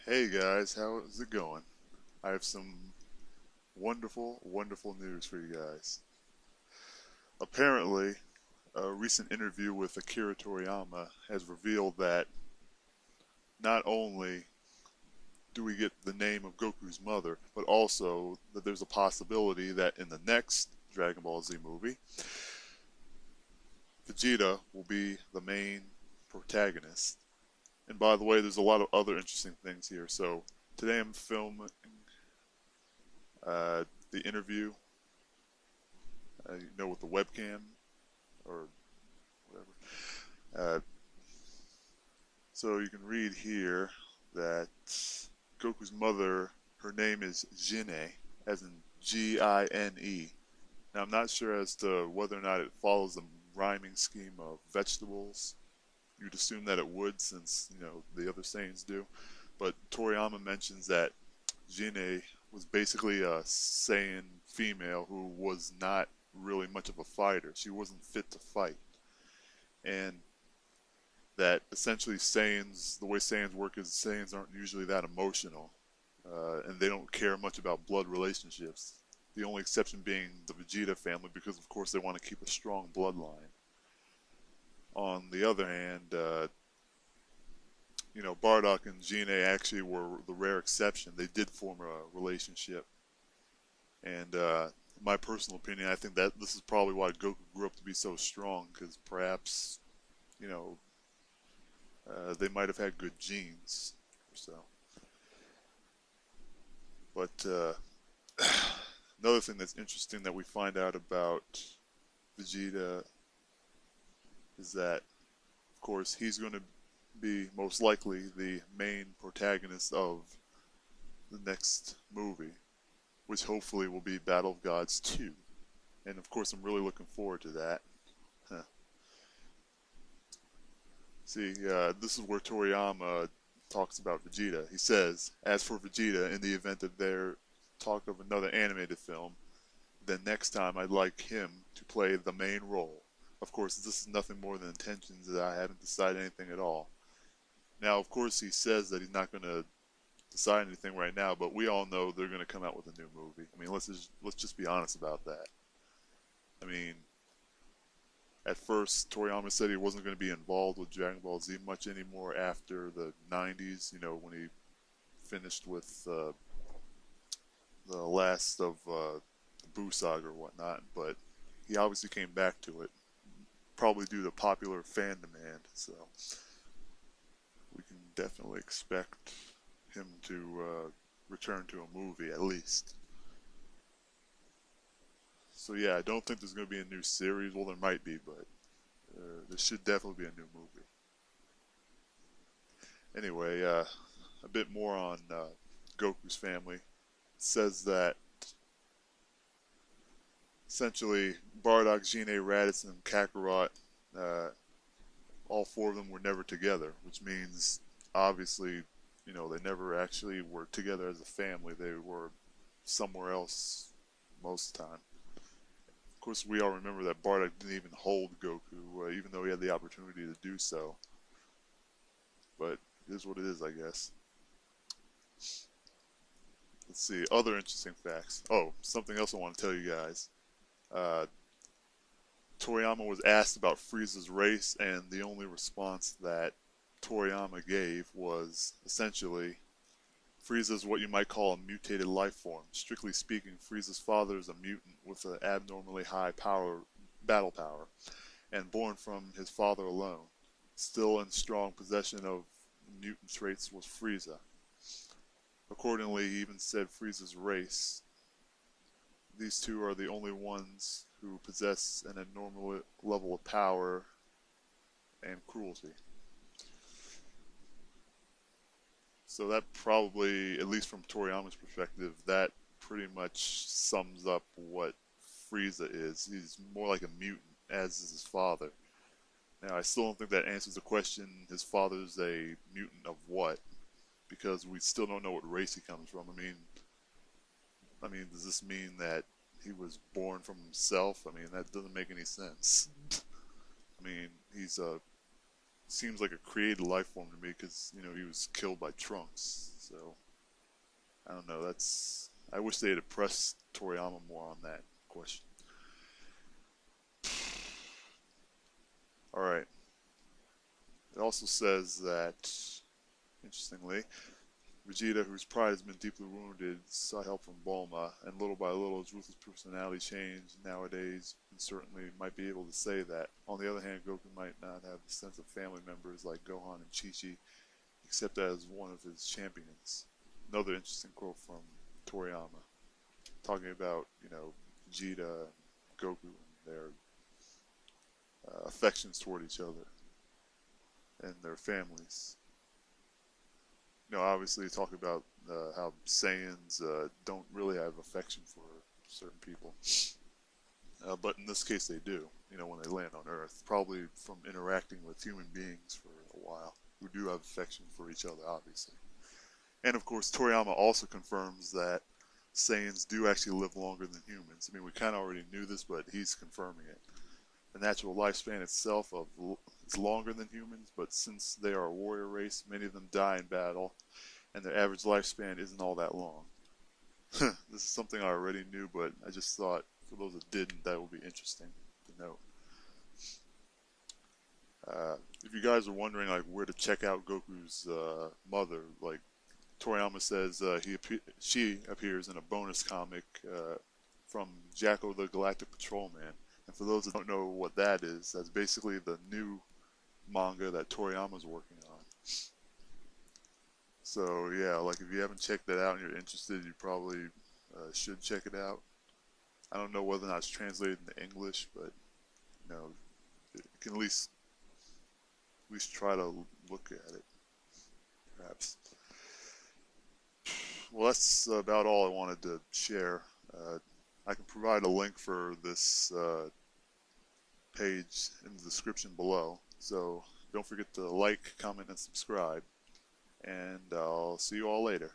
Hey guys, how's it going? I have some wonderful, wonderful news for you guys. Apparently, a recent interview with Akira Toriyama has revealed that not only do we get the name of Goku's mother, but also that there's a possibility that in the next Dragon Ball Z movie, Vegeta will be the main protagonist. And by the way, there's a lot of other interesting things here. So today I'm filming the interview, with the webcam or whatever. Uh, so you can read here that Goku's mother, her name is Gine, as in Gine. Now I'm not sure as to whether or not it follows the rhyming scheme of vegetables. You'd assume that it would, since the other Saiyans do. But Toriyama mentions that Gine was basically a Saiyan female who was not really much of a fighter. She wasn't fit to fight, and that essentially Saiyans, the way Saiyans work is Saiyans aren't usually that emotional, and they don't care much about blood relationships. The only exception being the Vegeta family, because of course they want to keep a strong bloodline. On the other hand, Bardock and Gine actually were the rare exception. They did form a relationship, and in my personal opinion, I think that this is probably why Goku grew up to be so strong, because perhaps, you know, they might have had good genes or so. But another thing that's interesting that we find out about Vegeta is that, of course, he's going to be most likely the main protagonist of the next movie, which hopefully will be Battle of Gods 2. And of course, I'm really looking forward to that. Huh. See, this is where Toriyama talks about Vegeta. He says, as for Vegeta, in the event that there talk of another animated film, then next time I'd like him to play the main role. Of course, this is nothing more than intentions, that I haven't decided anything at all. Now, of course, he says that he's not going to decide anything right now, but we all know they're going to come out with a new movie. I mean, let's just be honest about that. I mean, at first, Toriyama said he wasn't going to be involved with Dragon Ball Z much anymore after the 90s, when he finished with the last of the Buu saga or whatnot, but he obviously came back to it, probably due to popular fan demand, so we can definitely expect him to return to a movie at least. So yeah, I don't think there's going to be a new series. Well, there might be, but there should definitely be a new movie. Anyway, a bit more on Goku's family. It says that essentially Bardock, Gine, Raditz, and Kakarot, uh, all four of them were never together, which means obviously, they never actually were together as a family. They were somewhere else most of the time. Of course, we all remember that Bardock didn't even hold Goku, even though he had the opportunity to do so. But it is what it is, I guess. Let's see, other interesting facts. Oh, something else I want to tell you guys. Uh, Toriyama was asked about Frieza's race, and the only response that Toriyama gave was essentially, Frieza is what you might call a mutated life form. Strictly speaking, Frieza's father is a mutant with an abnormally high battle power, and born from his father alone. Still in strong possession of mutant traits was Frieza. Accordingly, he even said Frieza's race. These two are the only ones who possess an abnormal level of power and cruelty. So that probably, at least from Toriyama's perspective, that pretty much sums up what Frieza is. He's more like a mutant, as is his father. Now, I still don't think that answers the question, his father's a mutant of what? Because we still don't know what race he comes from. I mean, does this mean that he was born from himself? I mean, that doesn't make any sense. I mean, he's a seems like a created life form to me because he was killed by Trunks. So I don't know. I wish they had pressed Toriyama more on that question. All right. It also says that, interestingly, Vegeta, whose pride has been deeply wounded, sought help from Bulma, and little by little his ruthless personality changed. Nowadays, and certainly might be able to say that. On the other hand, Goku might not have the sense of family members like Gohan and Chi-Chi, except as one of his champions. Another interesting quote from Toriyama, talking about, Vegeta and Goku and their affections toward each other and their families. Obviously talk about how Saiyans don't really have affection for certain people. But in this case they do, when they land on Earth. Probably from interacting with human beings for a while, who do have affection for each other, obviously. And of course, Toriyama also confirms that Saiyans do actually live longer than humans. I mean, we kind of already knew this, but he's confirming it. The natural lifespan itself is longer than humans, but since they are a warrior race, many of them die in battle, and their average lifespan isn't all that long. This is something I already knew, but I just thought, for those that didn't, that would be interesting to know. If you guys are wondering where to check out Goku's mother, Toriyama says she appears in a bonus comic from Jacko the Galactic Patrolman. And for those that don't know what that is, that's basically the new manga that Toriyama's working on. So yeah, if you haven't checked that out and you're interested, you probably should check it out. I don't know whether or not it's translated into English, but you can at least try to look at it, perhaps. Well, that's about all I wanted to share. I can provide a link for this page in the description below. So don't forget to like, comment, and subscribe. And I'll see you all later.